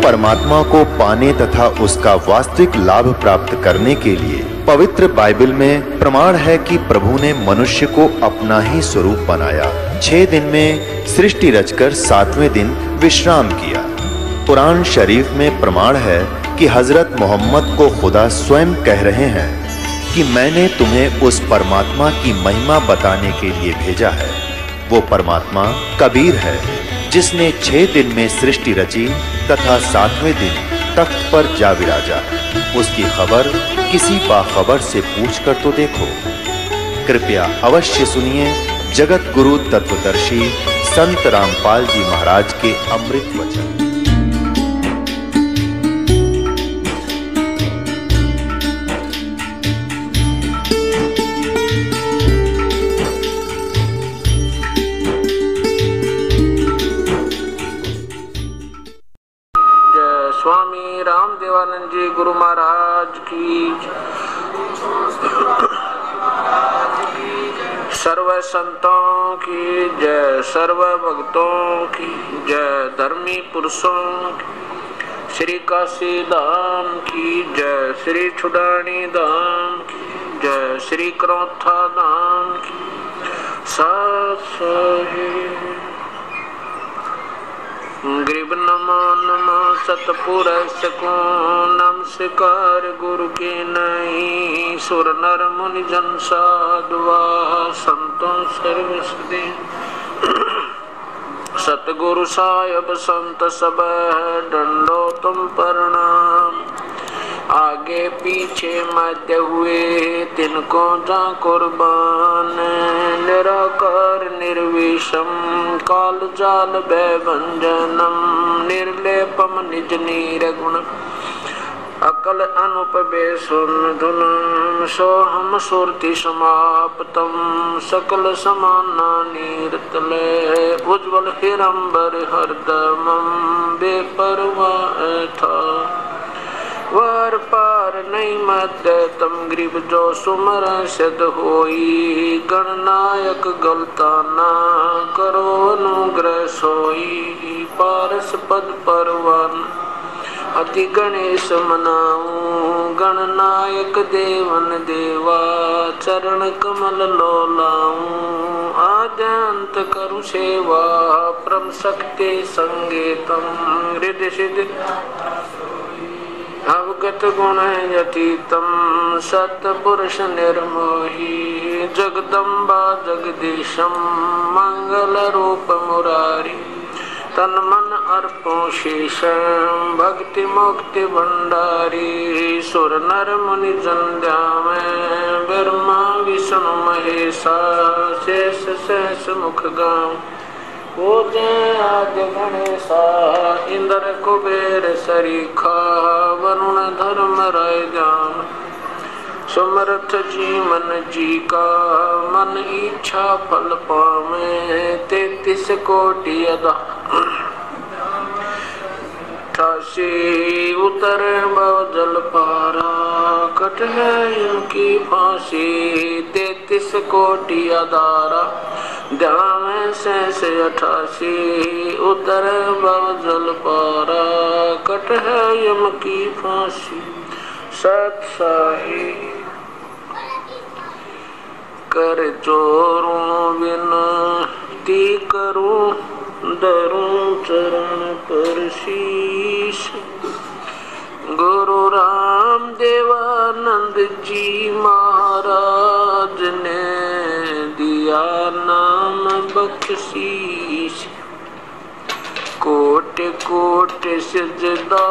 परमात्मा को पाने तथा उसका वास्तविक लाभ प्राप्त करने के लिए पवित्र बाइबल में प्रमाण है कि प्रभु ने मनुष्य को अपना ही स्वरूप बनाया। 6 दिन में सृष्टि रचकर 7वें दिन विश्राम किया। कुरान शरीफ में प्रमाण है कि हजरत मोहम्मद को खुदा स्वयं कह रहे हैं कि मैंने तुम्हें उस परमात्मा की महिमा बताने के लिए भेजा है। वो परमात्मा कबीर है जिसने 6 दिन में सृष्टि रची तथा 7वें दिन तख्त पर जा विराजा। उसकी खबर किसी बाखबर से पूछकर तो देखो। कृपया अवश्य सुनिए जगत गुरु तत्वदर्शी संत रामपाल जी महाराज के अमृत वचन। स्वामी रामदेवानंद जी गुरु महाराज की। सर्व संतों की जय, सर्व भक्तों की जय, धर्मी पुरुषों की, श्री काशी धाम की जय, श्री छुडानी धाम की जय, श्री क्रोथा धाम की गरीब नमो नमो सतपुरुष को नमस्कार गुरु के नहीं। सुर नर मुनि जन साधुआ संतों सर्वसदे सतगुरु साहिब संत सब डंडो तुम प्रणाम। आगे पीछे मध्य हुए तिनको जा कुर्बान। निराकार निर्विषम काल जाल भयभंजनम निर्लेपम निज नीरगुण अकल अनुपबे सुन धुनम सोहम सुरति समाप्तम सकल समाना नीरतले उज्ज्वल हिरंबर हरदमम बेपरवाह था वार पार नहीं मत तम गरीब जो सुमर सिद्ध होई। गणनायक गलता ना करो अनुग्रह सोई। पारस पद परवन अति गणेश मनाऊं। गणनायक देवन देवा चरण कमल लो लाऊं। आद्यंत करु सेवा परम शक्ति संगीतम हृदय सिद्ध अवगत गुण यतीतम सतपुरुष निर्मोही। जगदम्बा जगदीशम मंगल रूप मुरारी तन मन अर्पो शेष भक्ति मुक्ति भंडारी। सुर नर मुनि जंध्या में ब्रह्मा विष्णु महेशा शेष शेष मुख गाँव वो जय आद्य गणेशा इंद्र कुबेर सरीखा वरुण धर्म राय जान। सुमरथ जी मन जी का मन इच्छा फल पावे। 33 कोटि अदा 88 उतर भव जल पारा कट है इनकी फांसी। 33 कोटि अदारा ध्यान से 88 उतर भव जल पारा कट है यम की फांसी। सत्साही कर चोरों विनती करूं दरूं चरण पर शीश। गुरु राम देवानंद जी महाराज ने दिया नाम बख्शीश। कोटि कोटि सिजदा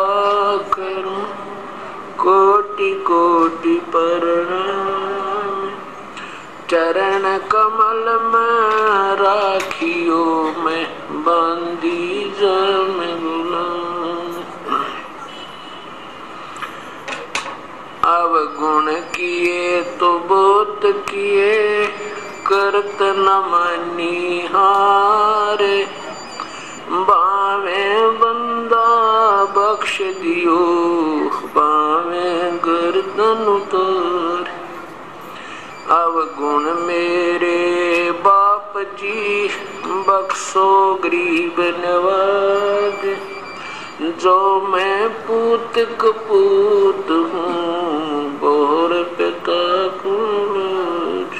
करूं कोटि कोटि प्रणाम। चरण कमल में राखियो मैं बंदी जम गुलाम। अवगुण किए तो बहुत किए करत न मनिहारे। बावे बंदा बख्श दियो बावे गर्दन उतार। अवगुण मेरे बाप जी बख्शो गरीब नवाज। जो मैं पूत कपूत हूँ बोर पिता कुछ,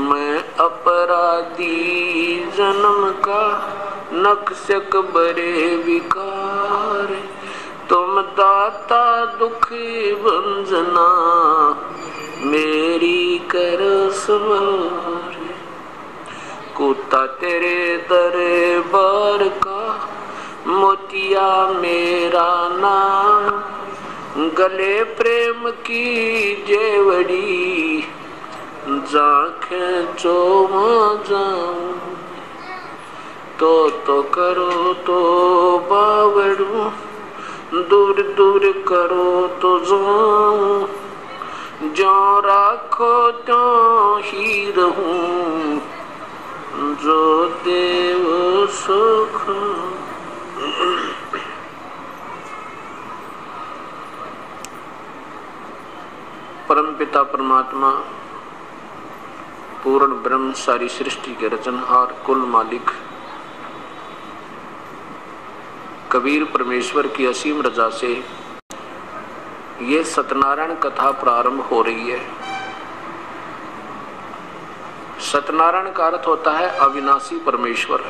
मैं अपराधी जन्म का नक्शक बड़े विकार, तुम दाता दुखी भंजना मेरी करो संवार। कुत्ता तेरे दरबार का मोतिया मेरा नाम, गले प्रेम की जेवड़ी जाके जो जाऊं। तो करो तो बावड़ू, दूर दूर करो तो जाऊं, जो राखो तो ही रहूं, जो देव सुख। परमपिता परमात्मा पूर्ण ब्रह्म सारी सृष्टि के रचनहार कुल मालिक कबीर परमेश्वर की असीम रजा से ये सत्यनारायण कथा प्रारंभ हो रही है। सत्यनारायण का अर्थ होता है अविनाशी परमेश्वर।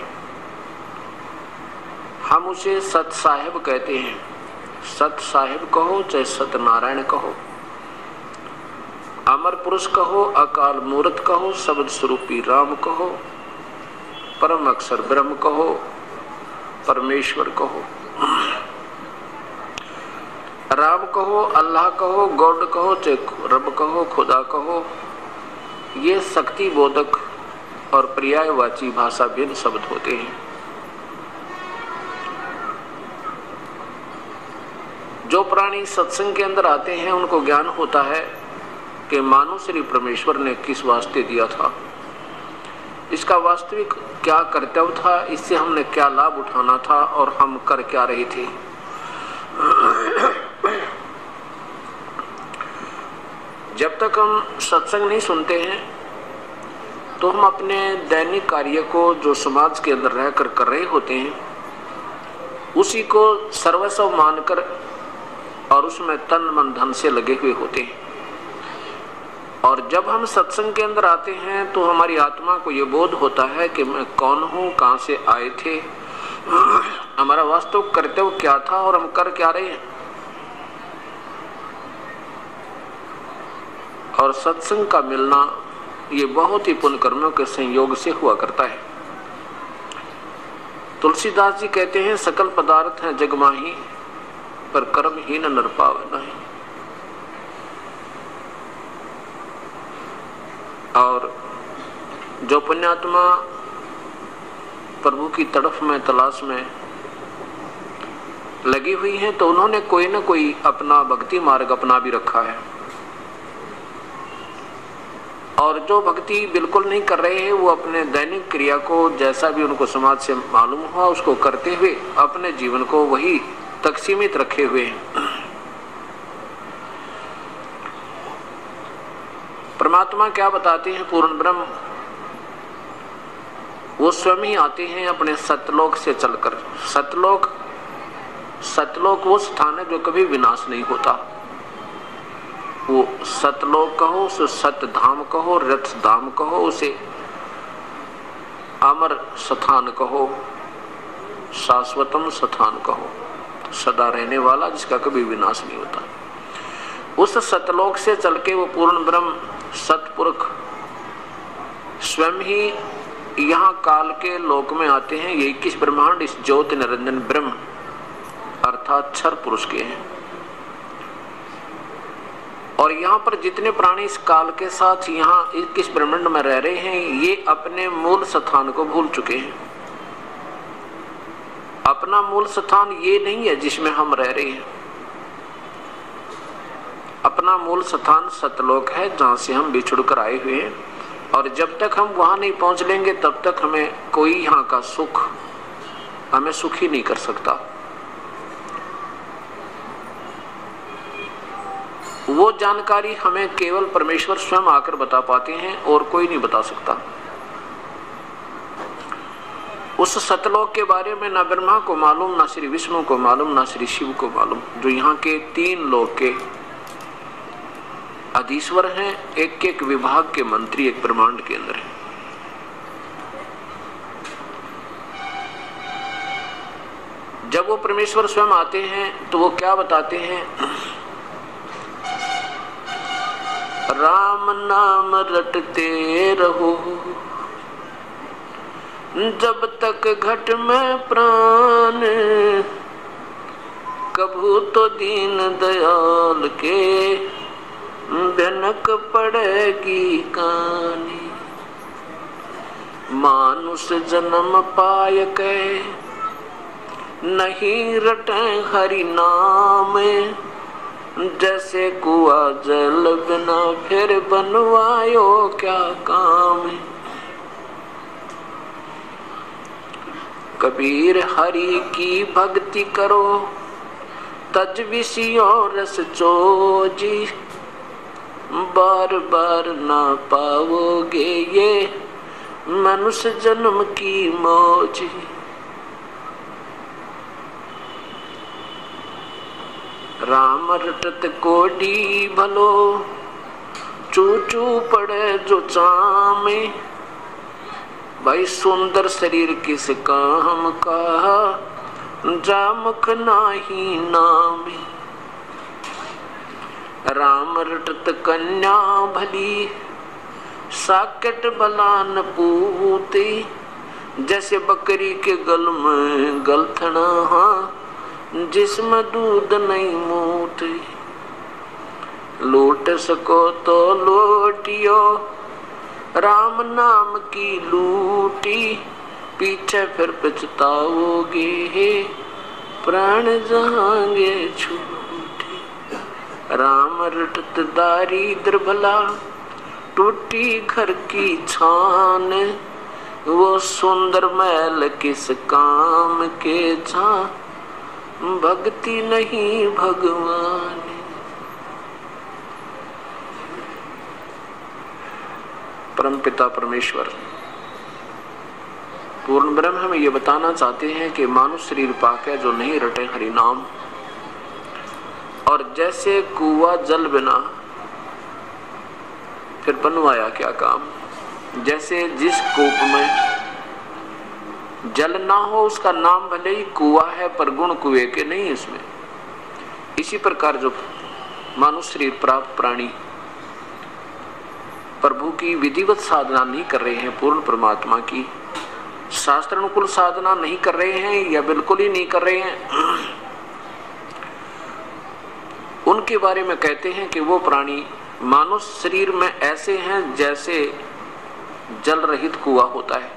हम उसे सत साहेब कहते हैं। सत साहेब कहो चाहे सत्यनारायण कहो, अमर पुरुष कहो, अकाल मूर्त कहो, शब्द स्वरूपी राम कहो, परम अक्षर ब्रह्म कहो, परमेश्वर कहो, राम कहो, अल्लाह कहो, गॉड कहो, चाहे रब कहो, खुदा कहो, ये शक्ति बोधक और पर्यायवाची भाषा भिन्न शब्द होते हैं। जो प्राणी सत्संग के अंदर आते हैं उनको ज्ञान होता है कि मानो श्री परमेश्वर ने किस वास्ते दिया था, इसका वास्तविक क्या कर्तव्य था, इससे हमने क्या लाभ उठाना था और हम कर क्या रहे थे। जब तक हम सत्संग नहीं सुनते हैं तो हम अपने दैनिक कार्य को जो समाज के अंदर रहकर कर रहे होते हैं उसी को सर्वस्व मानकर और उसमें तन मन धन से लगे हुए होते हैं। और जब हम सत्संग के अंदर आते हैं तो हमारी आत्मा को ये बोध होता है कि मैं कौन हूँ, कहाँ से आए थे, हमारा वास्तविक कर्तव्य क्या था और हम कर क्या रहे हैं। और सत्संग का मिलना ये बहुत ही पुण्य कर्मों के संयोग से हुआ करता है। तुलसीदास जी कहते हैं सकल पदार्थ हैं जग माही, पर कर्म ही न नर पावे नहीं। और जो पुण्यात्मा प्रभु की तड़फ में तलाश में लगी हुई हैं तो उन्होंने कोई न कोई अपना भक्ति मार्ग अपना भी रखा है। और जो भक्ति बिल्कुल नहीं कर रहे हैं वो अपने दैनिक क्रिया को जैसा भी उनको समाज से मालूम हुआ उसको करते हुए अपने जीवन को वही तक सीमित रखे हुए हैं। परमात्मा क्या बताते हैं, पूर्ण ब्रह्म वो स्वयं ही आते हैं अपने सतलोक से चलकर। सतलोक वो स्थान है जो कभी विनाश नहीं होता। वो सतलोक कहो, उसे सतधाम कहो, रथ धाम कहो, उसे अमर स्थान कहो, शाश्वतम स्थान कहो, सदा रहने वाला जिसका कभी विनाश नहीं होता। उस सतलोक से चल के वो पूर्ण ब्रह्म सतपुरुष स्वयं ही यहाँ काल के लोक में आते हैं। ये 21 ब्रह्मांड इस ज्योति निरंजन ब्रह्म अर्थात क्षर पुरुष के हैं। और यहाँ पर जितने प्राणी इस काल के साथ यहाँ 21 ब्रह्मांड में रह रहे हैं ये अपने मूल स्थान को भूल चुके हैं। अपना मूल स्थान ये नहीं है जिसमें हम रह रहे हैं। अपना मूल स्थान सतलोक है जहाँ से हम बिछुड़ कर आए हुए हैं। और जब तक हम वहां नहीं पहुंच लेंगे तब तक हमें कोई यहाँ का सुख हमें सुखी नहीं कर सकता। वो जानकारी हमें केवल परमेश्वर स्वयं आकर बता पाते हैं और कोई नहीं बता सकता। उस सतलोक के बारे में ना ब्रह्मा को मालूम, ना श्री विष्णु को मालूम, ना श्री शिव को मालूम, जो यहाँ के 3 लोक के अधीश्वर हैं, एक एक विभाग के मंत्री एक ब्रह्मांड के अंदर है। जब वो परमेश्वर स्वयं आते हैं तो वो क्या बताते हैं? राम नाम रटते रहो जब तक घट में प्राण, कभू तो दीन दयाल के भनक पड़ेगी कानी। मानुष जन्म पाय के नहीं रटे हरि नाम, जैसे कुआ जल बिना फिर बनवायो क्या काम। कबीर हरि की भक्ति करो तज विषयों रस चोजी, बार बार ना पाओगे ये मनुष्य जन्म की मौज। राम रटत कोडी भलो, चू चू पड़े जो चामे। भाई सुंदर शरीर किस काम का, जामुख नाही नामे। राम रटत कन्या भली, साकेट भला न पूती। जैसे बकरी के गल में गलथना, जिसमें दूध नहीं मूती। लूट सको तो लूटियो, राम नाम की लूटी। पीछे फिर पछताओगे, प्राण जाएंगे छूटी। राम रटत दारिद्र भला, टूटी घर की छान। वो सुंदर महल किस काम के छा, भक्ति नहीं भगवान। परमपिता परमेश्वर पूर्ण ब्रह्म हमें ये बताना चाहते हैं कि मानुष शरीर पाके जो नहीं रटे हरि नाम, और जैसे कुआ जल बिना फिर बनवाया क्या काम। जैसे जिस कूप में जल ना हो उसका नाम भले ही कुआ है, पर गुण कुएं के नहीं इसमें। इसी प्रकार जो मानुष शरीर प्राप्त प्राणी प्रभु की विधिवत साधना नहीं कर रहे हैं, पूर्ण परमात्मा की शास्त्र अनुकूल साधना नहीं कर रहे हैं या बिल्कुल ही नहीं कर रहे हैं, उनके बारे में कहते हैं कि वो प्राणी मानुष शरीर में ऐसे हैं जैसे जल रहित कुआ होता है।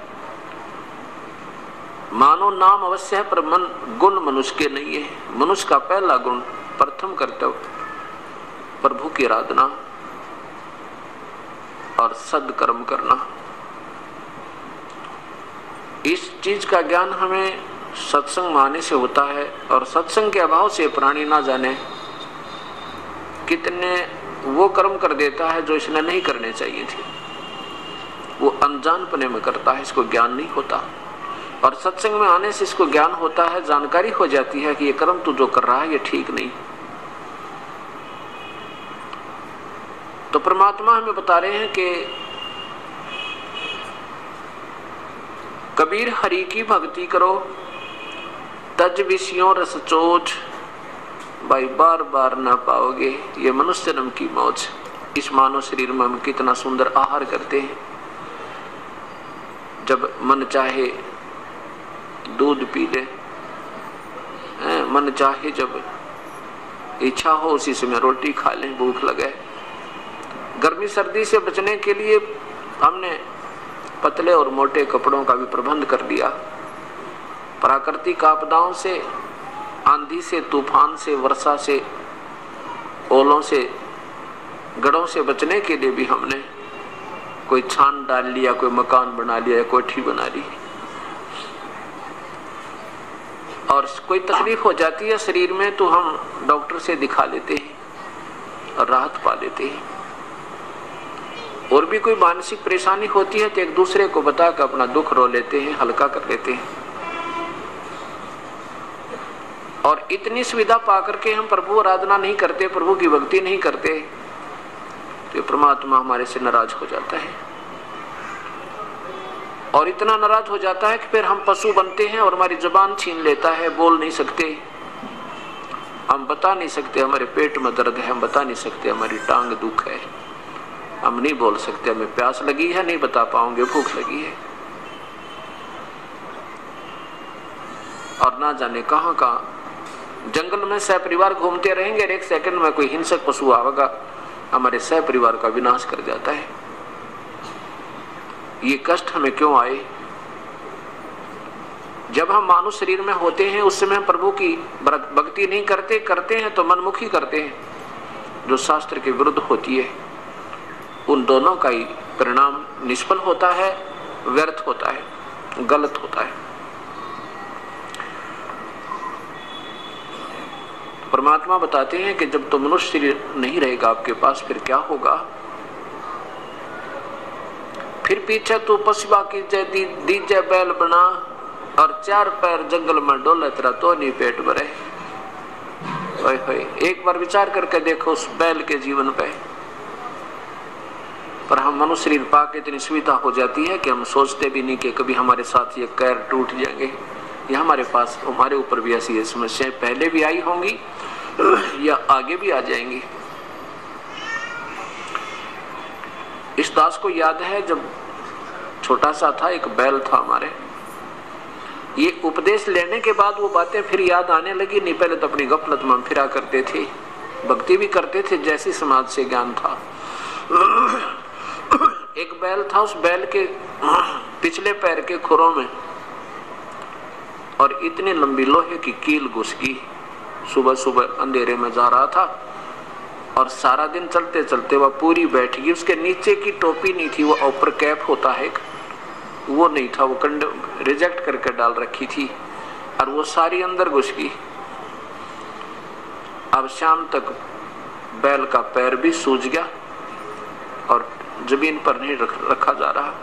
मानो नाम अवश्य है पर मन गुण मनुष्य के नहीं है। मनुष्य का पहला गुण प्रथम कर्तव्य प्रभु की आराधना और सद्कर्म करना। इस चीज का ज्ञान हमें सत्संग माने से होता है, और सत्संग के अभाव से प्राणी ना जाने कितने वो कर्म कर देता है जो इसने नहीं करने चाहिए थे। वो अनजानपने में करता है, इसको ज्ञान नहीं होता। और सत्संग में आने से इसको ज्ञान होता है, जानकारी हो जाती है कि ये कर्म तू जो कर रहा है ये ठीक नहीं। तो परमात्मा हमें बता रहे हैं कि कबीर हरि की भक्ति करो तज विषयों रस चोच। भाई बार बार ना पाओगे ये मनुष्य जन्म की मौज। इस मानव शरीर में हम कितना सुंदर आहार करते हैं। जब मन चाहे दूध पी ले, मन चाहे जब इच्छा हो उसी समय रोटी खा लें, भूख लगे। गर्मी सर्दी से बचने के लिए हमने पतले और मोटे कपड़ों का भी प्रबंध कर दिया। प्राकृतिक आपदाओं से, आंधी से, तूफान से, वर्षा से, ओलों से, गड़ों से बचने के लिए भी हमने कोई छान डाल लिया, कोई मकान बना लिया, कोठी बना ली। और कोई तकलीफ हो जाती है शरीर में तो हम डॉक्टर से दिखा लेते हैं और राहत पा लेते हैं। और भी कोई मानसिक परेशानी होती है तो एक दूसरे को बता कर अपना दुख रो लेते हैं, हल्का कर लेते हैं। और इतनी सुविधा पाकर के हम प्रभु आराधना नहीं करते, प्रभु की भक्ति नहीं करते, तो परमात्मा हमारे से नाराज हो जाता है। और इतना नाराज हो जाता है कि फिर हम पशु बनते हैं और हमारी जुबान छीन लेता है, बोल नहीं सकते, हम बता नहीं सकते हमारे पेट में दर्द है, हम बता नहीं सकते हमारी टांग दुख है, हम नहीं बोल सकते हमें प्यास लगी है, नहीं बता पाओगे भूख लगी है। और ना जाने कहां कहां जंगल में सह परिवार घूमते रहेंगे, एक सेकंड में कोई हिंसक पशु आवेगा, हमारे सह परिवार का विनाश कर जाता है। ये कष्ट हमें क्यों आए? जब हम मानव शरीर में होते हैं उस समय हम प्रभु की भक्ति नहीं करते, करते हैं तो मनमुखी करते हैं, जो शास्त्र के विरुद्ध होती है। उन दोनों का ही परिणाम निष्फल होता है, व्यर्थ होता है, गलत होता है। परमात्मा बताते हैं कि जब तो मनुष्य शरीर नहीं रहेगा आपके पास, फिर क्या होगा? फिर पीछे तू पशुआ की जय दीजे बैल बना, और चार पैर जंगल में डोले तेरा तो नहीं पेट भरे। एक बार विचार करके देखो उस बैल के जीवन पे। पर हम मनुष्य शरीर पाके इतनी सुविधा हो जाती है कि हम सोचते भी नहीं कि कभी हमारे साथ ये पैर टूट जाएंगे, या हमारे पास हमारे ऊपर भी ऐसी समस्याएं पहले भी आई होंगी या आगे भी आ जाएंगी। इस दास को याद है जब छोटा सा था, एक बैल था हमारे, ये उपदेश लेने के बाद वो बातें फिर याद आने लगी। नहीं पहले तो अपनी गफलत में फिरा करते थे, भक्ति भी करते थे जैसी समाज से ज्ञान था। एक बैल था, उस बैल के पिछले पैर के खुरों में और इतनी लंबी लोहे की कील घुस गई। सुबह सुबह अंधेरे में जा रहा था और सारा दिन चलते चलते वह पूरी बैठ गई। उसके नीचे की टोपी नहीं थी, वो ऊपर कैप होता है, वो नहीं था, वो कंडे रिजेक्ट करके डाल रखी थी और वो सारी अंदर घुस गई। अब शाम तक बैल का पैर भी सूज गया और जमीन पर नहीं रखा जा रहा।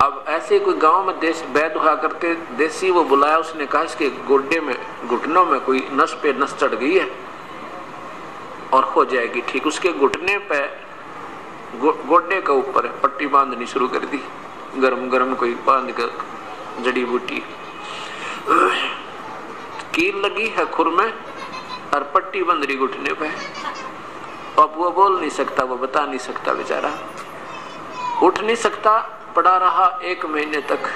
अब ऐसे कोई गांव में वैद्य हुआ करते देसी, वो बुलाया, उसने कहा इसके गोड्डे में घुटनों में कोई नस पे नस चढ़ गई है और हो जाएगी ठीक। उसके घुटने पे गोड्डे के ऊपर पट्टी बांधनी शुरू कर दी, गरम गरम कोई बांध कर जड़ी बूटी, कील लगी है खुर में और पट्टी बंध रही घुटने पे। अब वो बोल नहीं सकता, वो बता नहीं सकता, बेचारा उठ नहीं सकता, पड़ा रहा 1 महीने तक।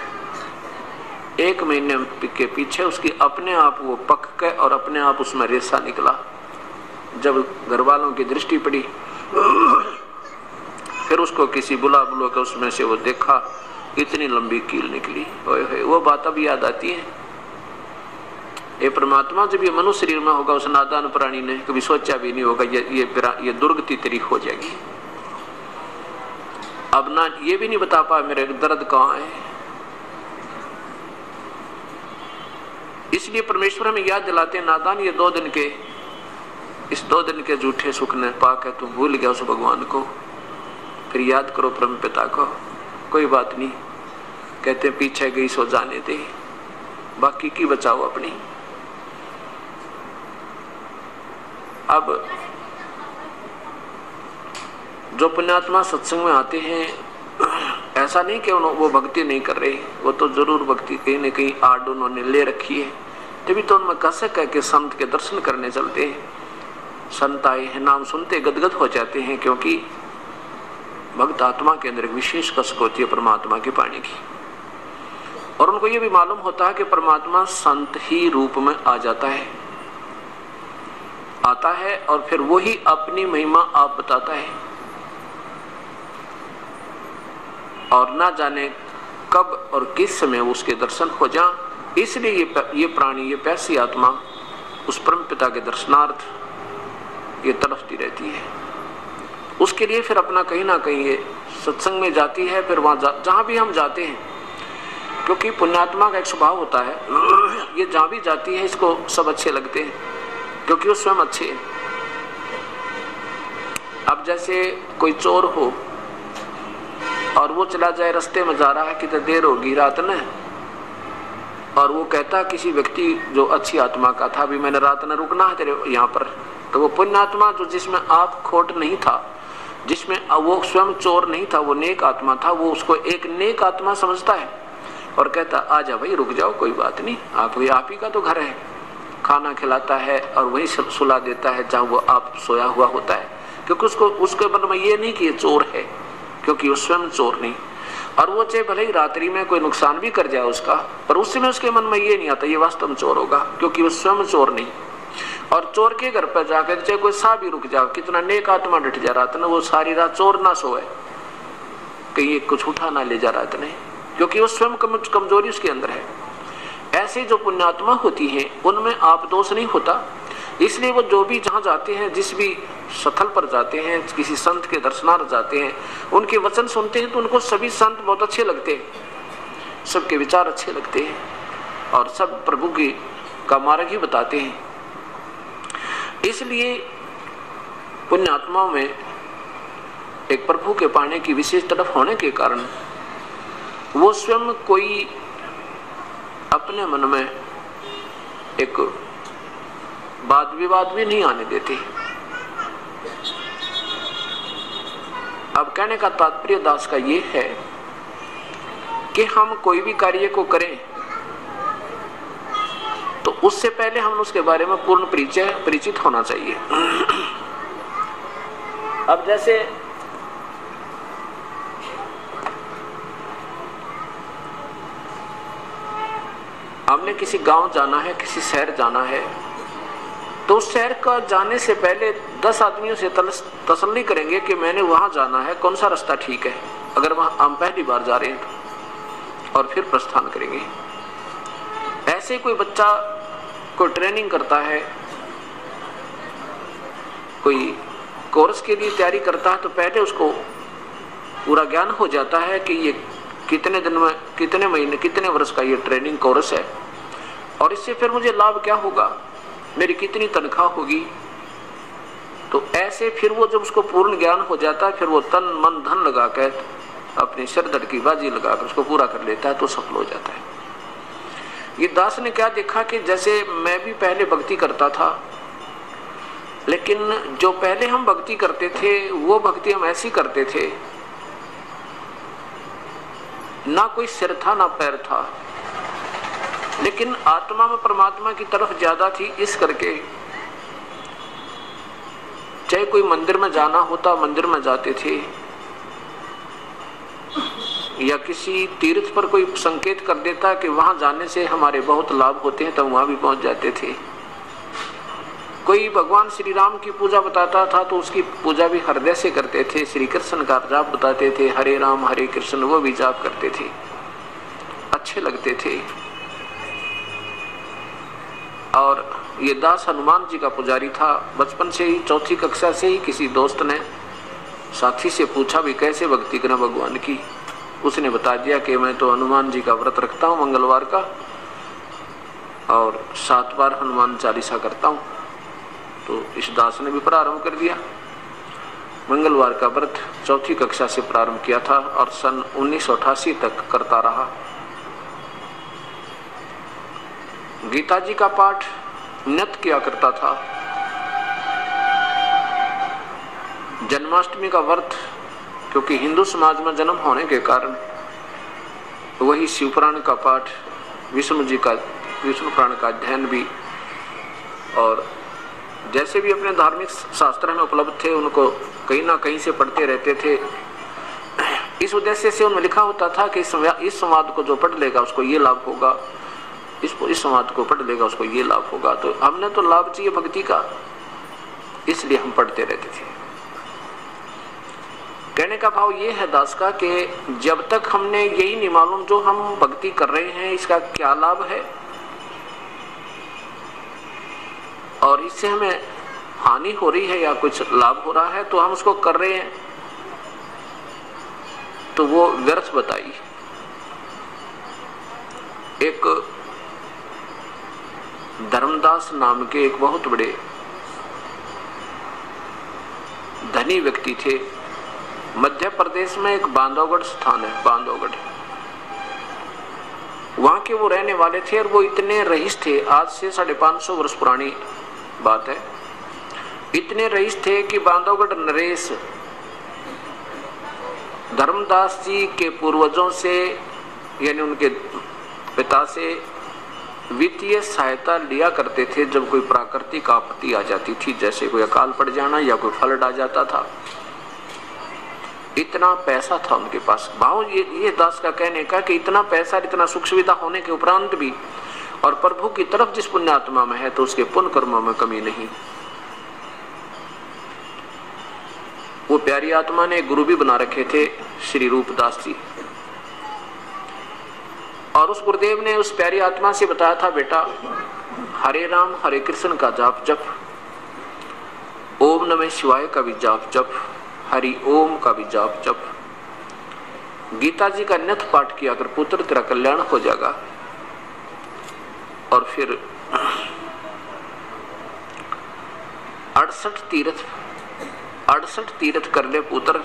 1 महीने के पीछे उसकी अपने आप वो पक के और अपने आप उसमें रेसा निकला। जब घर वालों की दृष्टि पड़ी फिर उसको किसी बुला के उसमें से वो देखा, इतनी लंबी कील निकली। ओए वो बात अब याद आती है। ये परमात्मा जब ये मनुष्य शरीर में होगा, उस नादान प्राणी ने कभी सोचा भी नहीं होगा ये दुर्गति तेरी हो जाएगी। अब ना ये भी नहीं बता पा मेरे दर्द कहाँ है। इसलिए परमेश्वर हमें याद दिलाते नादान, ये 2 दिन के, इस 2 दिन के झूठे सुख ने पाकर तुम भूल गया उस भगवान को, फिर याद करो परम पिता को। कोई बात नहीं, कहते पीछे गई सो जाने दे, बाकी की बचाओ अपनी। अब जो पुण्यात्मा सत्संग में आते हैं, ऐसा नहीं कि वो भक्ति नहीं कर रहे, वो तो जरूर भक्ति कहीं न कहीं आड़ उन्होंने ले रखी है, तभी तो उनमें कसक है कि संत के दर्शन करने चलते हैं। संत आए हैं, नाम सुनते गदगद हो जाते हैं, क्योंकि भक्त आत्मा के अंदर एक विशेष कसक होती है परमात्मा की पाने की। और उनको ये भी मालूम होता है कि परमात्मा संत ही रूप में आ जाता है, आता है और फिर वही अपनी महिमा आप बताता है, और ना जाने कब और किस समय उसके दर्शन हो जा। इसलिए ये प्राणी, ये पैसी आत्मा उस परम पिता के दर्शनार्थ ये तड़पती रहती है। उसके लिए फिर अपना कहीं ना कहीं ये सत्संग में जाती है, फिर वहां जहां भी हम जाते हैं, क्योंकि पुण्यात्मा का एक स्वभाव होता है, ये जहां भी जाती है इसको सब अच्छे लगते हैं, क्योंकि वो स्वयं अच्छे हैं। अब जैसे कोई चोर हो और वो चला जाए, रास्ते में जा रहा है, कितनी देर होगी रात ने, और वो कहता किसी व्यक्ति जो अच्छी आत्मा का था, अभी मैंने रात में रुकना है तेरे यहाँ पर, तो वो पुण्य आत्मा जो जिसमें आप खोट नहीं था, जिसमें वो स्वयं चोर नहीं था, वो नेक आत्मा था, वो उसको एक नेक आत्मा समझता है और कहता आजा भाई रुक जाओ, कोई बात नहीं, आप ही का तो घर है, खाना खिलाता है और वही सुला देता है जहाँ वो आप सोया हुआ होता है, क्योंकि उसके मन में ये नहीं कि ये चोर है, क्योंकि वो स्वयं चोर नहीं। और वो चाहे भले ही रात्रि में कोई नुकसान भी कर जाए उसका, पर उस समय उसके मन में ये नहीं आता ये वास्तव में चोर होगा, क्योंकि वो स्वयं चोर नहीं। और चोर के घर पर जाकर चाहे कोई सा भी रुक जाओ, कितना नेक आत्मा डट जा रात ना, वो सारी रात चोर ना सोए, कहीं कुछ उठा ना ले जा रात ने, क्योंकि वो स्वयं कमजोरी उसके अंदर है। ऐसे जो पुण्यात्मा होती हैं उनमें आप दोष नहीं होता, इसलिए वो जो भी जहाँ जाते हैं, जिस भी स्थल पर जाते हैं, किसी संत के दर्शनार्थ जाते हैं, उनके वचन सुनते हैं तो उनको सभी संत बहुत अच्छे लगते हैं, सबके विचार अच्छे लगते हैं और सब प्रभु की का मार्ग ही बताते हैं। इसलिए पुण्यात्माओं में एक प्रभु के पाने की विशेष तरफ होने के कारण वो स्वयं कोई अपने मन में एक वाद विवाद भी नहीं आने देते। अब कहने का तात्पर्य दास का ये है कि हम कोई भी कार्य को करें तो उससे पहले हम उसके बारे में पूर्ण परिचित होना चाहिए। अब जैसे हमने किसी गांव जाना है, किसी शहर जाना है, तो उस शहर का जाने से पहले 10 आदमियों से तसल्ली करेंगे कि मैंने वहां जाना है, कौन सा रास्ता ठीक है, अगर वहां हम पहली बार जा रहे हैं तो, और फिर प्रस्थान करेंगे। ऐसे कोई बच्चा कोई ट्रेनिंग करता है, कोई कोर्स के लिए तैयारी करता है, तो पहले उसको पूरा ज्ञान हो जाता है कि ये कितने दिन में, कितने महीने, कितने वर्ष का ये ट्रेनिंग कोर्स है और इससे फिर मुझे लाभ क्या होगा, मेरी कितनी तनख्वाह होगी। तो ऐसे फिर वो जब उसको पूर्ण ज्ञान हो जाता है, फिर वो तन मन धन लगा कर अपनी सिरदर्द की बाजी लगाकर उसको पूरा कर लेता है तो सफल हो जाता है। ये दास ने क्या देखा कि जैसे मैं भी पहले भक्ति करता था, लेकिन जो पहले हम भक्ति करते थे वो भक्ति हम ऐसी करते थे, ना कोई सिर था ना पैर था, लेकिन आत्मा में परमात्मा की तरफ ज्यादा थी। इस करके चाहे कोई मंदिर में जाना होता मंदिर में जाते थे, या किसी तीर्थ पर कोई संकेत कर देता कि वहां जाने से हमारे बहुत लाभ होते हैं, तब वहां भी पहुंच जाते थे। कोई भगवान श्री राम की पूजा बताता था तो उसकी पूजा भी हृदय से करते थे। श्री कृष्ण का जाप बताते थे, हरे राम हरे कृष्ण, वो भी जाप करते थे, अच्छे लगते थे। और ये दास हनुमान जी का पुजारी था। बचपन से ही, चौथी कक्षा से ही किसी दोस्त ने साथी से पूछा भी कैसे भक्ति करें भगवान की। उसने बता दिया कि मैं तो हनुमान जी का व्रत रखता हूँ मंगलवार का, और 7 बार हनुमान चालीसा करता हूँ। तो इस दास ने भी प्रारंभ कर दिया। मंगलवार का व्रत चौथी कक्षा से प्रारंभ किया था और सन 1988 तक करता रहा। गीता जी का पाठ नित्य किया करता था। जन्माष्टमी का व्रत, क्योंकि हिंदू समाज में जन्म होने के कारण वही शिवपुराण का पाठ, विष्णु पुराण का अध्ययन भी, और जैसे भी अपने धार्मिक शास्त्र में उपलब्ध थे उनको कहीं ना कहीं से पढ़ते रहते थे। इस उद्देश्य से उनमें लिखा होता था कि इस संवाद को जो पढ़ लेगा उसको ये लाभ होगा, इस संवाद को पढ़ लेगा उसको ये लाभ होगा। तो हमने तो लाभ चाहिए भक्ति का, इसलिए हम पढ़ते रहते थे। कहने का भाव ये है दास का कि जब तक हमने यही नहीं मालूम जो हम भक्ति कर रहे हैं इसका क्या लाभ है और इससे हमें हानि हो रही है या कुछ लाभ हो रहा है, तो हम उसको कर रहे हैं तो वो व्यर्थ बताई। एक धर्मदास नाम के एक बहुत बड़े धनी व्यक्ति थे। मध्य प्रदेश में एक बांधवगढ़ स्थान है, बांधवगढ़, वहां के वो रहने वाले थे और वो इतने रईस थे, आज से 550 वर्ष पुरानी बात है, इतने रईस थे कि बांधवगढ़ नरेश धर्मदास जी के पूर्वजों से यानी उनके पिता से वित्तीय सहायता लिया करते थे जब कोई प्राकृतिक आपत्ति आ जाती थी, जैसे कोई अकाल पड़ जाना या कोई फ्लड आ जाता था। इतना पैसा था उनके पास। भाव ये दास का कहने का कि इतना पैसा, इतना सुख सुविधा होने के उपरांत भी और प्रभु की तरफ जिस पुण्यात्मा में है तो उसके पुण्य कर्मों में कमी नहीं। वो प्यारी आत्मा ने गुरु भी बना रखे थे, श्री रूपदास जी, और उस गुरुदेव ने उस प्यारी आत्मा से बताया था, बेटा हरे राम हरे कृष्ण का जाप जप, ओम नमः शिवाय का भी जाप जप, हरि ओम का भी जाप जप, गीता जी का नित्य पाठ किया कर पुत्र तेरा कल्याण हो जाएगा। और फिर 68 तीर्थ कर ले पुत्र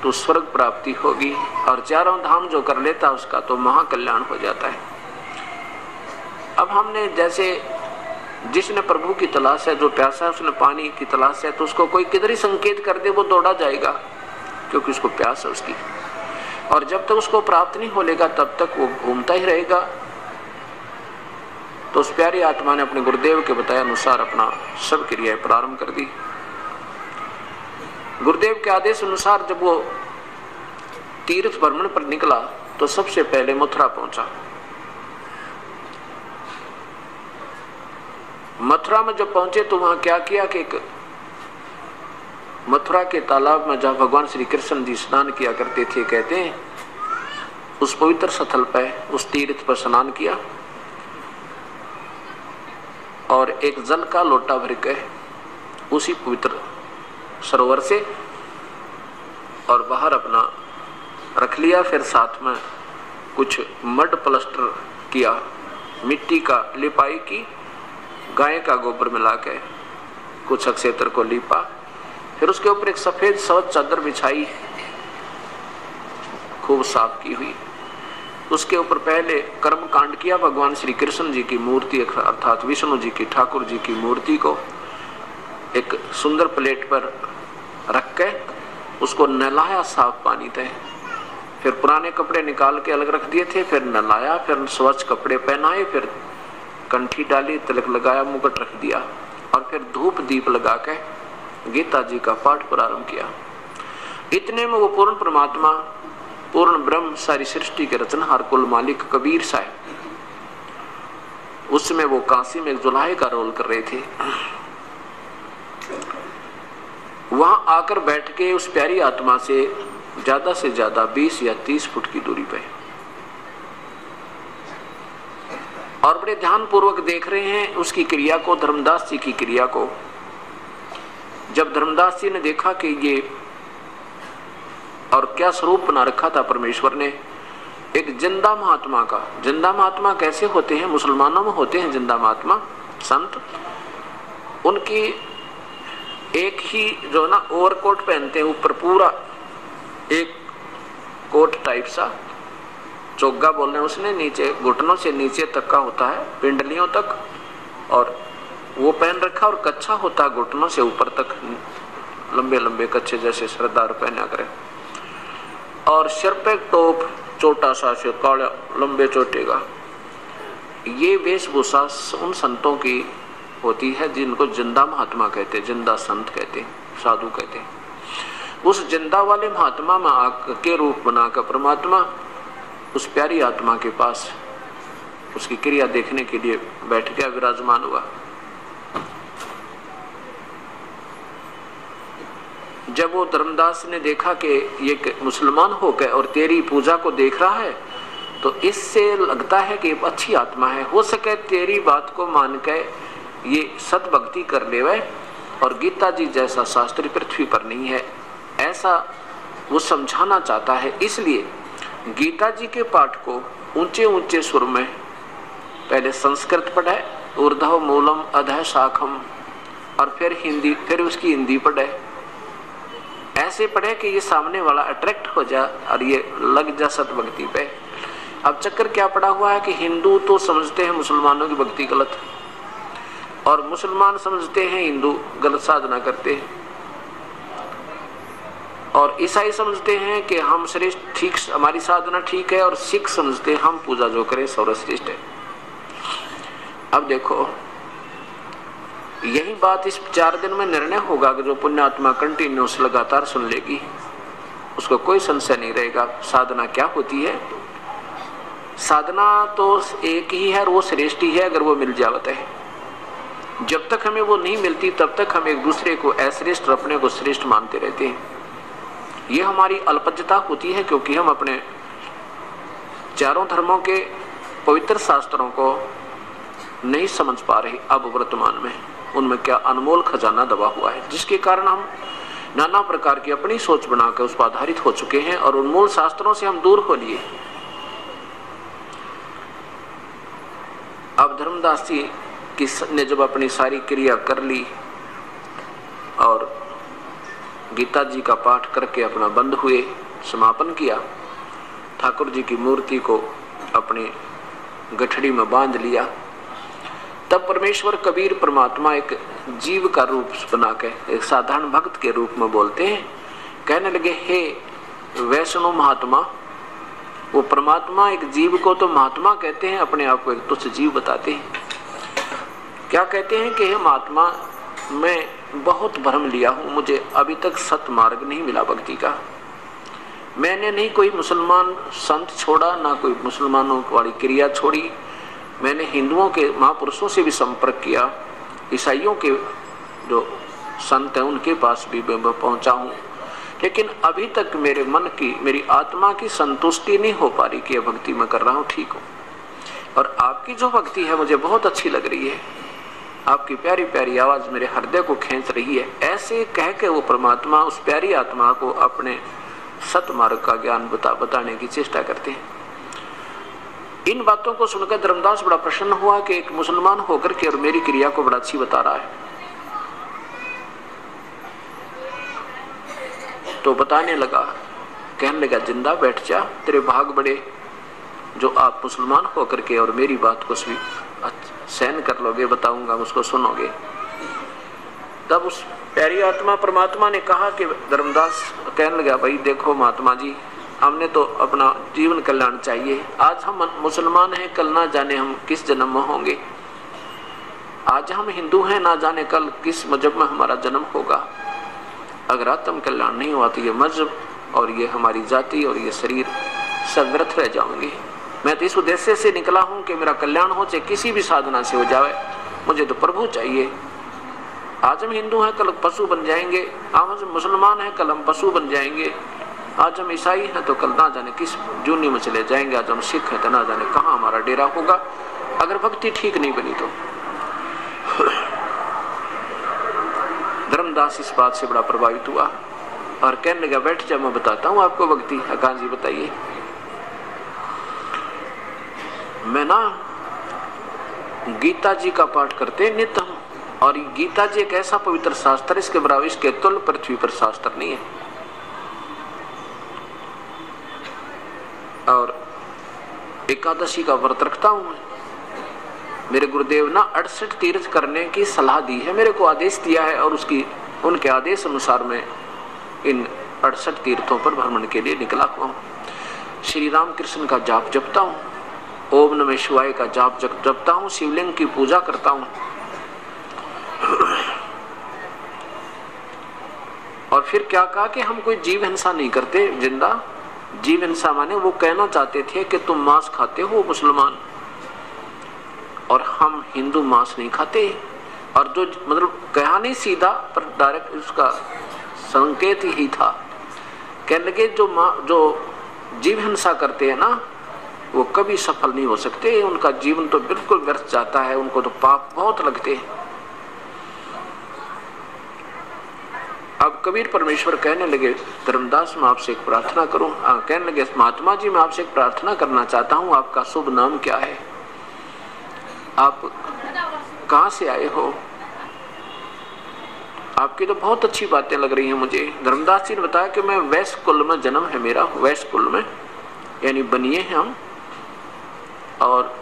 तो स्वर्ग प्राप्ति होगी, और चारों धाम जो कर लेता उसका तो महाकल्याण हो जाता है। अब हमने जैसे जिसने प्रभु की तलाश है, जो प्यासा है उसने पानी की तलाश है, तो उसको कोई किधर ही संकेत कर दे वो दौड़ा जाएगा, क्योंकि उसको प्यास है उसकी, और जब तक उसको प्राप्त नहीं हो लेगा तब तक वो घूमता ही रहेगा। तो उस प्यारी आत्मा ने अपने गुरुदेव के बताए अनुसार अपना सब क्रियाएं प्रारंभ कर दी। गुरुदेव के आदेश अनुसार जब वो तीर्थ भ्रमण पर निकला तो सबसे पहले मथुरा पहुंचा। मथुरा में जब पहुंचे तो वहां क्या किया कि एक मथुरा के तालाब में जहां भगवान श्री कृष्ण जी स्नान किया करते थे, कहते हैं उस पवित्र स्थल पर, उस तीर्थ पर स्नान किया और एक जल का लोटा भर के उसी पवित्र सरोवर से और बाहर अपना रख लिया। फिर साथ में कुछ मड प्लास्टर किया, मिट्टी का लिपाई की, गाय का गोबर मिला के कुछ अक्षेत्र को लीपा, फिर उसके ऊपर एक सफेद स्वच्छ चादर बिछाई, खूब साफ की हुई। उसके ऊपर पहले कर्म कांड किया, भगवान श्री कृष्ण जी की मूर्ति अर्थात विष्णु जी की, ठाकुर जी की मूर्ति को एक सुंदर प्लेट पर रख के उसको नहलाया साफ पानी से। फिर पुराने कपड़े निकाल के अलग रख दिए थे, फिर नहलाया, फिर स्वच्छ कपड़े पहनाए, फिर कंठी डाली, तिलक लगाया, मुकुट रख दिया और फिर धूप दीप लगा के गीता जी का पाठ प्रारंभ किया। इतने में वो पूर्ण परमात्मा, पूर्ण ब्रह्म, सारी सृष्टि के रचनहार, कुल मालिक कबीर साहब, उसमें वो काशी में एक जुलाहे का रोल कर रहे थे। वहां आकर बैठ के उस प्यारी आत्मा से ज्यादा 20 या 30 फुट की दूरी पे और बड़े ध्यान पूर्वक देख रहे हैं उसकी क्रिया को, धर्मदास जी की क्रिया को। जब धर्मदास जी ने देखा कि ये और क्या स्वरूप बना रखा था परमेश्वर ने, एक जिंदा महात्मा का। जिंदा महात्मा कैसे होते हैं? मुसलमानों में होते हैं जिंदा महात्मा संत। उनकी एक ही जो ना ओवरकोट पहनते हैं, ऊपर पूरा एक कोट टाइप सा, चोगा बोल रहे हैं उसने, नीचे घुटनों से नीचे तक का होता है, पिंडलियों तक, और वो पहन रखा, और कच्चा होता है घुटनों से ऊपर तक, लंबे लंबे कच्चे जैसे सरदार पहना करे, और सिर पे टोप छोटा सा से काला लंबे चोटे का। ये वेशभूषा उन संतों की होती है जिनको जिंदा महात्मा कहते हैं, जिंदा संत कहते हैं, साधु कहते हैं। उस जिंदा वाले महात्मा में के रूप बनाकर परमात्मा उस प्यारी आत्मा के पास उसकी क्रिया देखने के लिए बैठ गया, विराजमान हुआ। जब वो धर्मदास ने देखा कि ये मुसलमान हो गए और तेरी पूजा को देख रहा है, तो इससे लगता है कि अच्छी आत्मा है, हो सके तेरी बात को मान के ये सत भक्ति कर लेवे, और गीता जी जैसा शास्त्री पृथ्वी पर नहीं है, ऐसा वो समझाना चाहता है। इसलिए गीता जी के पाठ को ऊंचे ऊंचे सुर में पहले संस्कृत पढ़े, ऊर्ध्व मूलम अधः शाखम, और फिर उसकी हिंदी पढ़े, ऐसे पढ़े कि ये सामने वाला अट्रैक्ट हो जाए और ये लग जा सत भक्ति पे। अब चक्कर क्या पड़ा हुआ है कि हिंदू तो समझते हैं मुसलमानों की भक्ति गलत, और मुसलमान समझते हैं हिंदू गलत साधना करते हैं, और ईसाई समझते हैं कि हम श्रेष्ठ, ठीक हमारी साधना ठीक है, और सिख समझते हैं हम पूजा जो करें सर्वश्रेष्ठ है। अब देखो, यही बात इस 4 दिन में निर्णय होगा कि जो पुण्यात्मा कंटिन्यूस लगातार सुन लेगी उसको कोई संशय नहीं रहेगा साधना क्या होती है। साधना तो एक ही है और वो श्रेष्ठ ही है अगर वो मिल जावत है। जब तक हमें वो नहीं मिलती तब तक हम एक दूसरे को अश्रेष्ठ और अपने को श्रेष्ठ मानते रहते हैं। ये हमारी अल्पज्ञता होती है क्योंकि हम अपने चारों धर्मों के पवित्र शास्त्रों को नहीं समझ पा रहे। अब वर्तमान में उनमें क्या अनमोल खजाना दबा हुआ है, जिसके कारण हम नाना प्रकार की अपनी सोच बनाकर उस पर आधारित हो चुके हैं और उन्मूल शास्त्रों से हम दूर हो लिए। अब धर्मदास जी ने जब अपनी सारी क्रिया कर ली और गीता जी का पाठ करके अपना बंद हुए, समापन किया, ठाकुर जी की मूर्ति को अपनी गठड़ी में बांध लिया, तब परमेश्वर कबीर परमात्मा एक जीव का रूप बना के एक साधारण भक्त के रूप में बोलते हैं। कहने लगे, हे वैष्णव महात्मा, वो परमात्मा एक जीव को तो महात्मा कहते हैं, अपने आप को एक तुच्छ जीव बताते हैं। क्या कहते हैं कि हे महात्मा, मैं बहुत भ्रम लिया हूँ, मुझे अभी तक सत मार्ग नहीं मिला भक्ति का। मैंने नहीं कोई मुसलमान संत छोड़ा, ना कोई मुसलमानों वाली क्रिया छोड़ी। मैंने हिंदुओं के महापुरुषों से भी संपर्क किया, ईसाइयों के जो संत हैं उनके पास भी मैं पहुंचा हूँ, लेकिन अभी तक मेरे मन की, मेरी आत्मा की संतुष्टि नहीं हो पा रही कि भक्ति मैं कर रहा हूँ ठीक हूँ। और आपकी जो भक्ति है मुझे बहुत अच्छी लग रही है, आपकी प्यारी प्यारी आवाज मेरे हृदय को खींच रही है। ऐसे कह के वो परमात्मा उस प्यारी आत्मा को अपने सतमार्ग का ज्ञान बताने की चेष्टा करते हैं। इन बातों को सुनकर धर्मदास बड़ा प्रसन्न हुआ कि एक मुसलमान होकर के और मेरी क्रिया को बड़ा अच्छी बता रहा है। तो बताने लगा, कहने लगा, जिंदा बैठ जा, तेरे भाग बड़े जो आप मुसलमान होकर के और मेरी बात को सहन कर लोगे, बताऊंगा उसको सुनोगे। तब उस प्यारी आत्मा परमात्मा ने कहा कि धर्मदास कहने लगा, भाई देखो महात्मा जी, हमने तो अपना जीवन कल्याण चाहिए। आज हम मुसलमान हैं, कल ना जाने हम किस जन्म में होंगे। आज हम हिंदू हैं, ना जाने कल किस मजहब में हमारा जन्म होगा। अगर आत्म कल्याण नहीं हुआ तो ये मजहब और ये हमारी जाति और ये शरीर सब व्यर्थ रह जाएंगे। मैं तो इस उद्देश्य से निकला हूं कि मेरा कल्याण हो, चाहे किसी भी साधना से हो जाए, मुझे तो प्रभु चाहिए। आज हम हिंदू हैं, कल पशु बन जाएंगे। आज हम मुसलमान हैं, कल हम पशु बन जाएंगे। आज हम ईसाई हैं तो कल ना जाने किस जूनी में चले जाएंगे। आज हम सिख हैं तो ना जाने कहाँ हमारा डेरा होगा, अगर भक्ति ठीक नहीं बनी तो। धर्मदास इस बात से बड़ा प्रभावित हुआ और कहने लगा, बैठ जा, मैं बताता हूँ आपको भक्ति। कहाँ जी बताइए। मैं ना गीता जी का पाठ करते नित्य हूँ, और गीता जी एक ऐसा पवित्र शास्त्र, इसके बराबर इसके तुल्य पृथ्वी पर शास्त्र नहीं है। और एकादशी का व्रत रखता हूं मैं। मेरे गुरुदेव ना 68 तीर्थ करने की सलाह दी है, मेरे को आदेश दिया है, और उनके आदेश अनुसार मैं इन 68 तीर्थों पर भ्रमण के लिए निकला हुआ हूँ। श्री राम कृष्ण का जाप जपता हूँ, ओम नमः शिवाय का जाप जपता हूँ, शिवलिंग की पूजा करता हूँ। और फिर क्या कहा कि हम कोई जीव हिंसा नहीं करते। जिंदा जीव हिंसा माने वो कहना चाहते थे कि तुम मांस खाते हो मुसलमान, और हम हिंदू मांस नहीं खाते। और जो मतलब कहा नहीं सीधा, पर डायरेक्ट उसका संकेत ही था। कहने लगे, जो जीव हिंसा करते हैं ना, वो कभी सफल नहीं हो सकते, उनका जीवन तो बिल्कुल व्यर्थ जाता है, उनको तो पाप बहुत लगते हैं। अब कबीर परमेश्वर कहने लगे, धर्मदास मैं आपसे एक प्रार्थना करूं। कहने लगे, महात्मा जी मैं आपसे एक प्रार्थना करना चाहता हूं, आपका शुभ नाम क्या है, आप कहां से आए हो? आपकी तो बहुत अच्छी बातें लग रही हैं मुझे। धर्मदास जी ने बताया कि मैं वैश्य कुल में जन्म है मेरा, वैश्य कुल में, यानी बनिए हैं हम, और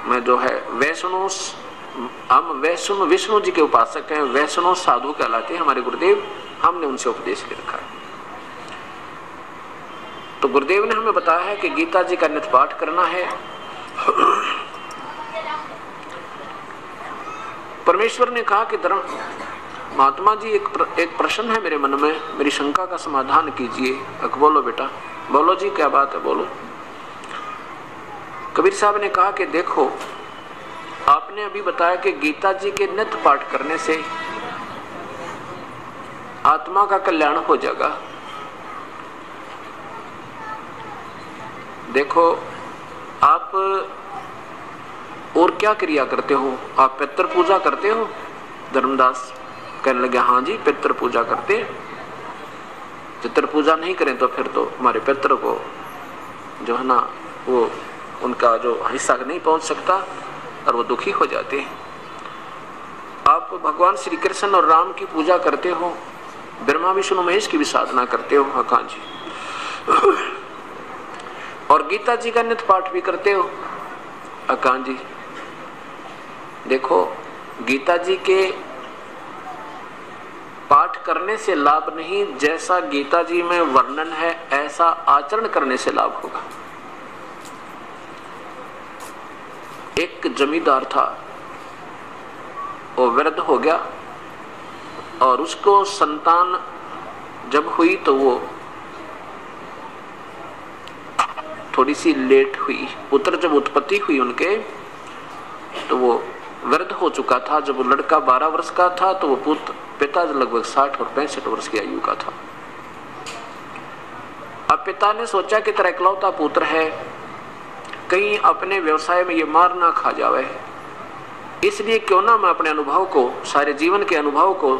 मैं जो है वैष्णव, हम वैष्णव विष्णु जी के उपासक हैं, वैष्णव साधु कहलाते हैं हमारे गुरुदेव, हमने उनसे उपदेश ले रखा है। तो गुरुदेव ने हमें बताया है कि गीता जी का नित्य पाठ करना है। परमेश्वर ने कहा कि धर्म महात्मा जी एक प्रश्न है मेरे मन में, मेरी शंका का समाधान कीजिए। बोलो बेटा, बोलो जी, क्या बात है, बोलो। कबीर साहब ने कहा कि देखो, आपने अभी बताया कि गीता जी के नित्य पाठ करने से आत्मा का कल्याण हो जाएगा। देखो, आप और क्या क्रिया करते हो? आप पितृ पूजा करते हो? धर्मदास कहने लगे, हाँ जी पितृ पूजा करते हैं। पितृ पूजा नहीं करें तो फिर तो हमारे पितृ को जो है ना, वो उनका जो हिस्सा नहीं पहुंच सकता और वो दुखी हो जाते हैं। आप भगवान श्री कृष्ण और राम की पूजा करते हो, ब्रह्मा विष्णु महेश की भी साधना करते हो, हाँ जी, और गीता जी का नित्य पाठ भी करते हो, हाँ जी। देखो, गीता जी के पाठ करने से लाभ नहीं, जैसा गीता जी में वर्णन है ऐसा आचरण करने से लाभ होगा। एक जमींदार था, वो वृद्ध हो गया और उसको संतान जब हुई तो वो थोड़ी सी लेट हुई। पुत्र जब उत्पत्ति हुई उनके तो वो वृद्ध हो चुका था। जब वो लड़का 12 वर्ष का था तो वो पिता लगभग 60 और 65 वर्ष की आयु का था। अब पिता ने सोचा कि तेरा इकलौता पुत्र है, कहीं अपने व्यवसाय में ये मार ना खा जावे, इसलिए क्यों ना मैं अपने अनुभव को, सारे जीवन के अनुभव को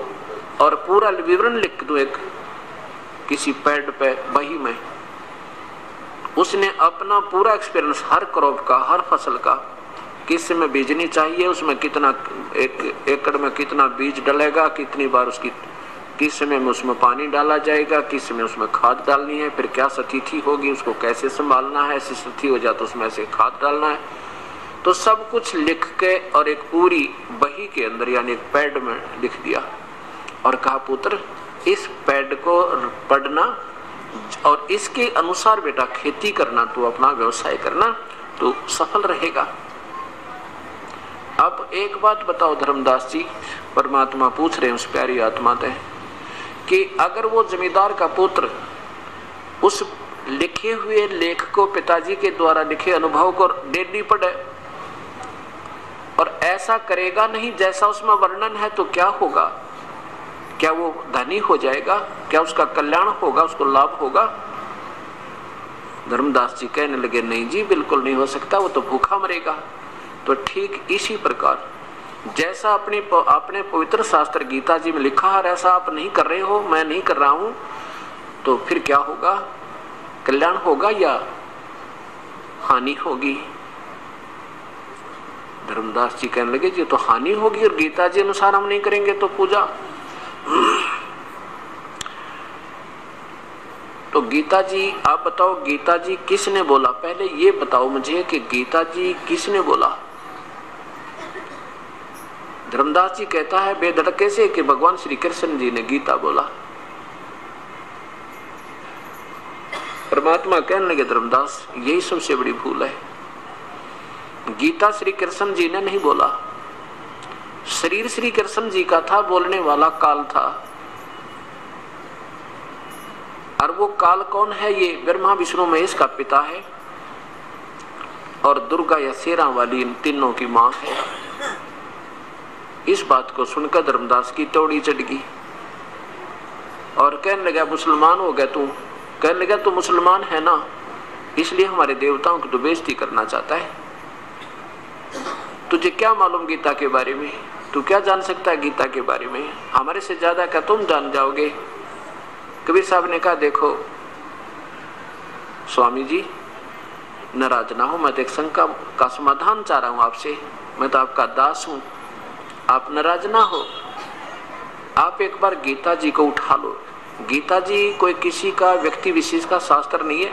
और पूरा विवरण लिख दूं एक किसी पैड पे, बही में। उसने अपना पूरा एक्सपीरियंस हर क्रॉप का, हर फसल का, किस में बीजनी चाहिए, उसमें कितना, एक एकड़ में कितना बीज डलेगा, कितनी बार उसकी, किस समय में उसमें पानी डाला जाएगा, किस समय उसमें खाद डालनी है, फिर क्या स्थिति होगी, उसको कैसे संभालना है, ऐसी स्थिति हो जाए तो उसमें ऐसे खाद डालना है। तो सब कुछ लिख के और एक पूरी बही के अंदर यानी एक पैड में लिख दिया और कहा, पुत्र इस पैड को पढ़ना और इसके अनुसार बेटा खेती करना, तो अपना व्यवसाय करना, तो सफल रहेगा। अब एक बात बताओ धर्मदास जी, परमात्मा पूछ रहे हैं उस प्यारी आत्मा से कि अगर वो जमींदार का पुत्र उस लिखे हुए लेख को, पिताजी के द्वारा लिखे अनुभव को डेली पढ़े और ऐसा करेगा नहीं जैसा उसमें वर्णन है, तो क्या होगा? क्या वो धनी हो जाएगा? क्या उसका कल्याण होगा, उसको लाभ होगा? धर्मदास जी कहने लगे, नहीं जी बिल्कुल नहीं हो सकता, वो तो भूखा मरेगा। तो ठीक इसी प्रकार जैसा अपने पवित्र शास्त्र गीता जी में लिखा है ऐसा आप नहीं कर रहे हो, मैं नहीं कर रहा हूं, तो फिर क्या होगा? कल्याण होगा या हानि होगी? धर्मदास जी कहने लगे, जी तो हानि होगी, और गीता जी अनुसार हम नहीं करेंगे तो पूजा। तो गीता जी, आप बताओ गीता जी किसने बोला? पहले ये बताओ मुझे कि गीता जी किसने बोला? धर्मदास जी कहता है बेधड़के से कि भगवान श्री कृष्ण जी ने गीता बोला। परमात्मा कहने लगे, धर्मदास यही सबसे बड़ी भूल है, गीता श्री कृष्ण जी ने नहीं बोला, शरीर श्री कृष्ण जी का था, बोलने वाला काल था। और वो काल कौन है? ये ब्रह्मा विष्णु महेश का पिता है और दुर्गा या शेरा वाली इन तीनों की मां है। इस बात को सुनकर धर्मदास की तौड़ी चढ़ गई और कहने लगा, मुसलमान हो गया तू? कहने लगा, तू मुसलमान है ना, इसलिए हमारे देवताओं की तो बेइज्जती करना चाहता है। तुझे क्या मालूम गीता के बारे में? तू क्या जान सकता है गीता के बारे में? हमारे से ज्यादा क्या तुम जान जाओगे? कबीर साहब ने कहा, देखो स्वामी जी नाराज ना हो, मैं तो एक शंका का समाधान चाह रहा हूं आपसे, मैं तो आपका दास हूं, आप नाराज ना हो। आप एक बार गीता जी को उठा लो। गीता जी कोई किसी का व्यक्ति विशेष का शास्त्र नहीं है,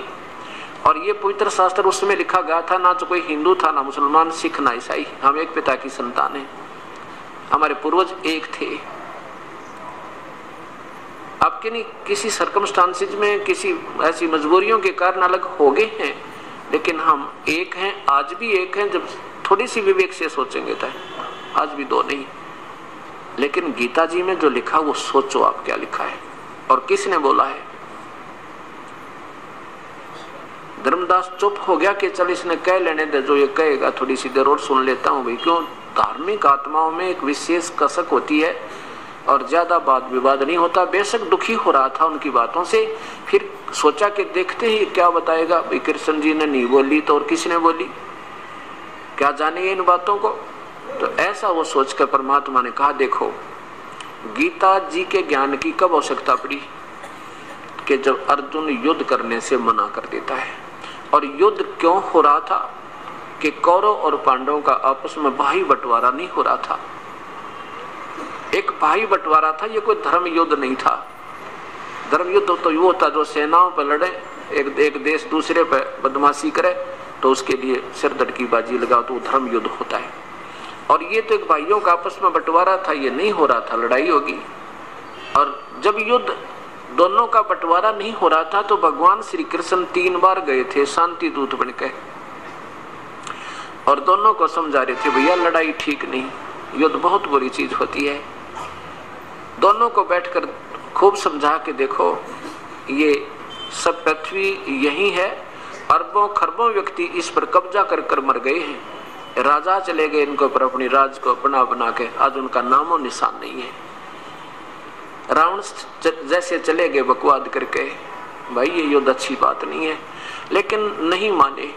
और ये पवित्र शास्त्र उस समय लिखा गया था, ना तो कोई हिंदू था, ना मुसलमान, सिख, ना ईसाई। हम एक पिता की संतान हैं, हमारे पूर्वज एक थे। आपके नहीं किसी सर्कमस्टांसिस में किसी ऐसी मजबूरियों के कारण अलग हो गए हैं, लेकिन हम एक हैं, आज भी एक हैं। जब थोड़ी सी विवेक से सोचेंगे तो आज भी दो नहीं। लेकिन गीता जी में जो लिखा वो सोचो आप क्या लिखा है और किसने बोला है। धर्मदास चुप हो गया कि चल इसने कह लेने दे, जो ये कहेगा थोड़ी सी देर और सुन लेता हूं भाई। क्यों? धार्मिक आत्माओं में एक विशेष कसक होती है और ज्यादा वाद विवाद नहीं होता। बेशक दुखी हो रहा था उनकी बातों से, फिर सोचा कि देखते ही क्या बताएगा भाई। कृष्ण जी ने नहीं बोली तो और किसने बोली, क्या जाने इन बातों को। तो ऐसा वो सोचकर परमात्मा ने कहा, देखो गीता जी के ज्ञान की कब आवश्यकता पड़ी कि जब अर्जुन युद्ध करने से मना कर देता है। और युद्ध क्यों हो रहा था कि कौरव और पांडवों का आपस में भाई बंटवारा नहीं हो रहा था। एक भाई बंटवारा था, ये कोई धर्म युद्ध नहीं था। धर्म युद्ध तो वो होता जो सेनाओं पर लड़े, एक देश दूसरे पर बदमाशी करे तो उसके लिए सिरदर्द की बाजी लगाओ, तो वो धर्म युद्ध होता है। और ये तो एक भाइयों का आपस में बंटवारा था, ये नहीं हो रहा था लड़ाई होगी। और जब युद्ध दोनों का बंटवारा नहीं हो रहा था तो भगवान श्री कृष्ण 3 बार गए थे शांति दूत बनकर, और दोनों को समझा रहे थे भैया लड़ाई ठीक नहीं, युद्ध बहुत बुरी चीज होती है। दोनों को बैठकर खूब समझा के देखो ये सब पृथ्वी यही है, अरबों खरबों व्यक्ति इस पर कब्जा कर कर मर गए हैं। राजा चले गए इनको पर अपनी राज को अपना बना के, आज उनका नामो निशान नहीं है। रावण जैसे चले गए बकवाद करके, भाई ये युद्ध अच्छी बात नहीं है। लेकिन नहीं माने,